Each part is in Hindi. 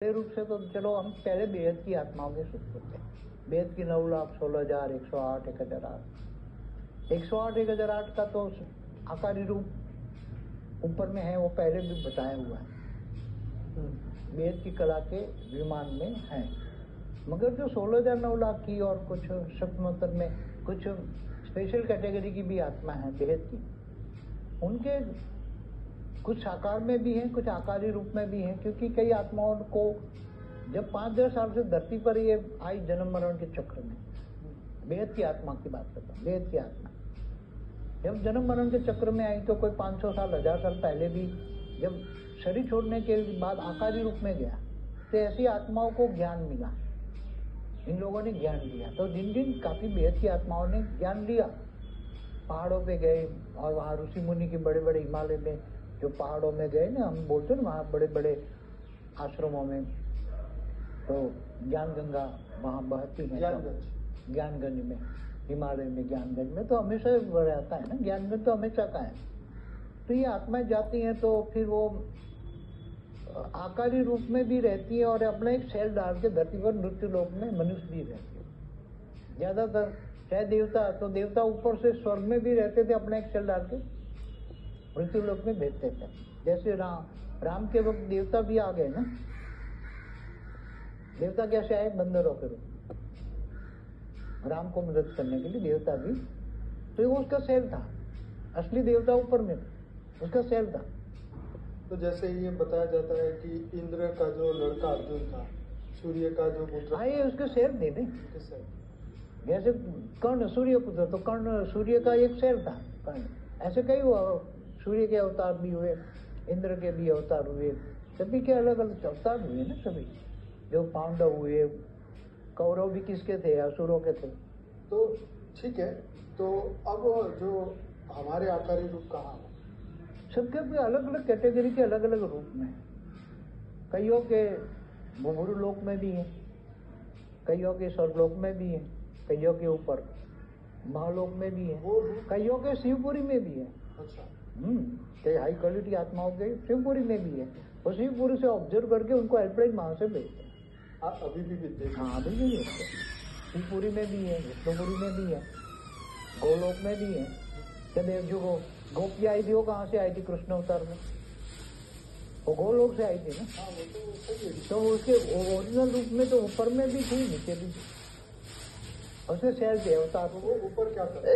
रूप से तो चलो हम पहले बेहद की आत्माओं के सुख होते हैं। बेहद की 9,16,000, 108, 1,008, 108, 1,008 का तो आकारी रूप ऊपर में है, वो पहले भी बताया हुआ है। बेहद की कला के विमान में है, मगर जो 16,000, 9 लाख की और कुछ सप्तमतर में कुछ स्पेशल कैटेगरी की भी आत्मा है बेहद की, उनके कुछ साकार में भी हैं, कुछ आकारी रूप में भी हैं। क्योंकि कई आत्माओं को जब 5,000 साल से धरती पर ये आई जन्म मरण के चक्र में, बेहद की आत्मा की बात करता हूँ, बेहद की आत्मा जब जन्म मरण के चक्र में आई तो कोई 500 साल 1,000 साल पहले भी जब शरीर छोड़ने के बाद आकारी रूप में गया तो ऐसी आत्माओं को ज्ञान मिला, इन लोगों ने ज्ञान लिया। तो दिन दिन काफी बेहद की आत्माओं ने ज्ञान लिया, पहाड़ों पे गए और वहाँ ऋषि मुनि के बड़े बड़े हिमालय में जो पहाड़ों में गए ना, हम बोलते हैं वहाँ बड़े बड़े आश्रमों में, तो ज्ञान गंगा वहाँ बहती है, ज्ञानगंज में, हिमालय में ज्ञानगंज में तो हमेशा रहता है ना, ज्ञानगंज तो हमेशा का है। तो ये आत्माएं जाती हैं तो फिर वो आकारी रूप में भी रहती है और अपना एक सेल डाल के धरती पर मृत्यु लोक में मनुष्य भी रहते हैं ज्यादातर। चाहे देवता, तो देवता ऊपर से स्वर्ग में भी रहते थे, अपना एक सेल डाल के मृत्यु लोक में भेजते थे। जैसे राम के वक्त देवता भी आ गए ना, देवता कैसे आए? बंदरों के रूप, राम को मदद करने के लिए देवता भी, तो वो उसका सेल था, असली देवता ऊपर में उसका सेल था। तो जैसे ये बताया जाता है कि इंद्र का जो लड़का अर्जुन था, सूर्य का जो पुत्र, ये उसके सेल थे नहीं, जैसे कर्ण सूर्य पुत्र, तो कर्ण सूर्य का एक सेल था कर्ण। ऐसे कई सूर्य के अवतार भी हुए, इंद्र के भी अवतार हुए, सभी के अलग अलग अवतार हुए ना सभी। जो पांडव हुए, कौरव भी किसके थे? असुरों के थे। तो ठीक है, तो अब जो हमारे आकारी रूप कहाँ है? सबके अपने अलग अलग कैटेगरी के अलग अलग रूप में, कईयों के भूमरु लोक में भी है, कईयों के स्वर्गलोक में भी है, कईयों के ऊपर महालोक में भी है, कईयों के शिवपुरी में भी है। अच्छा। कई हाई क्वालिटी आत्माओं के शिवपुरी में भी है, और शिवपुरी से ऑब्जर्व करके उनको हेल्पलाइन वहां से भेजते हैं। आप अभी भी भेजते हैं? हाँ, अभी भी भेजते हैं। शिवपुरी में भी है, विष्णुपुरी में भी है, गोलोक में भी है। देव जी को गोपी आई थी, वो कहाँ से आई थी? कृष्ण अवतार में, वो गोलोक से आई थी ना। तो उसके ओरिजिनल रूप में तो ऊपर में भी थी, नीचे भी थी, उसमें शहर थे अवतार। वो ऊपर क्या करते?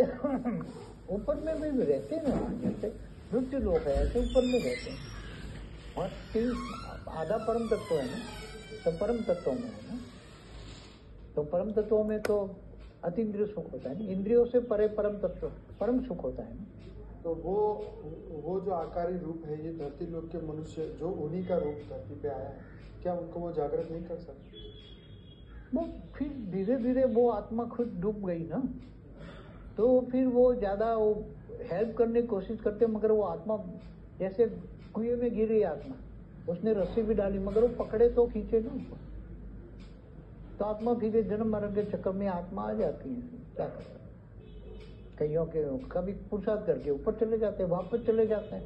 ऊपर में भी रहते हैं ना, जैसे मृत्यु लोग है ऐसे ऊपर में रहते हैं। और तीन आधा परम तत्व है ना, तो परम तत्वों में है ना, तो परम तत्वों में तो अतीन्द्रिय सुख होता है ना, इंद्रियों से परे परम तत्व परम सुख होता है ना। तो वो जो आकारी रूप है, ये धरती लोक के मनुष्य जो उन्हीं का रूप धरती पे आया है, क्या उनको वो जागृत नहीं कर सकते? वो फिर धीरे धीरे वो आत्मा खुद डूब गई ना, तो फिर वो ज्यादा वो हेल्प करने की कोशिश करते, मगर वो आत्मा जैसे कुएं में गिरी आत्मा, उसने रस्सी भी डाली मगर वो पकड़े तो खींचे ना ऊपर, तो आत्मा फिर जन्म मरण के चक्कर में आत्मा आ जाती है। क्या करते, कईयों के कभी पुरुषार्थ करके ऊपर चले जाते हैं, वापस चले जाते हैं,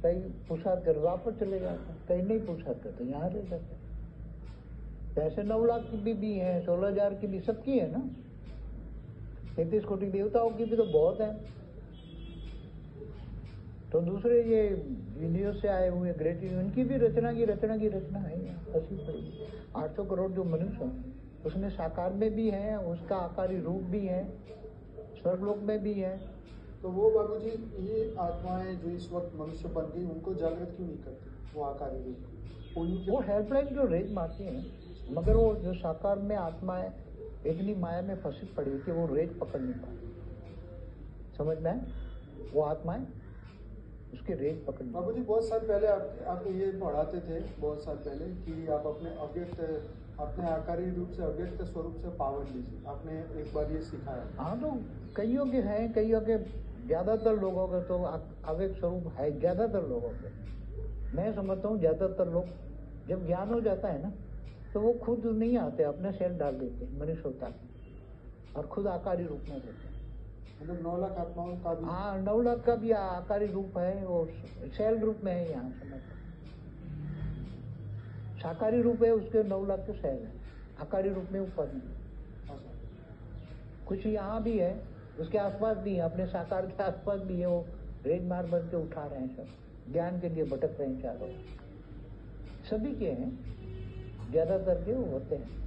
कई पुरुषार्थ कर वापस चले जाते हैं, कई नहीं पुरुषार्थ करते यहाँ रह जाते हैं। ऐसे 9 लाख की भी है, 16,000 की भी, सबकी है ना, 33 कोटि देवताओं की भी तो बहुत है। तो दूसरे ये इंद्रियों से आए हुए ग्रेट, उनकी भी रचना है, ऐसी पड़ी 800 करोड़ जो मनुष्य है, उसमें साकार में भी है, उसका आकारी रूप भी है, स्वर्गलोक में भी है। तो वो बाबूजी, ये आत्माएं जो इस वक्त मनुष्य बन गई, उनको जागृत क्यों नहीं करती वो आकारी रूप? वो हेल्पलाइन जो रेज मारती है, मगर वो जो साकार में आत्माएं इतनी माया में फंसी पड़ी थी, वो रेज पकड़ नहीं पाती। समझ में आए? वो आत्माएं उसके रेज पकड़। बाबूजी, बहुत साल पहले आप ये पढ़ाते थे, बहुत साल पहले, कि आप अपने आकारी रूप से अव्यक्त स्वरूप से पावर लीजिए, आपने एक बार ये सिखाया। हाँ, तो कईयों के हैं, कईयों के, ज्यादातर लोगों के तो अव्यक्त स्वरूप है, ज्यादातर लोगों के। मैं समझता हूँ ज्यादातर लोग जब ज्ञान हो जाता है ना, तो वो खुद नहीं आते, अपने सेल डाल देते हैं मनुष्य होता और खुद आकारी रूप में रहते हैं। मतलब 9 लाख आत्माओं का भी? हाँ, 9 लाख का भी आकारी रूप है, वो सेल रूप में है यहाँ समझ। साकारी रूप है उसके 9 लाख तो सहज है, आकारी रूप में ऊपर नहीं। हाँ सर। कुछ यहाँ भी है, उसके आसपास भी है, अपने साकार के आसपास भी है, वो रेड मार बन के उठा रहे हैं सब, ज्ञान के लिए भटक रहे हैं चारों, सभी के हैं, ज्यादातर के वो होते हैं।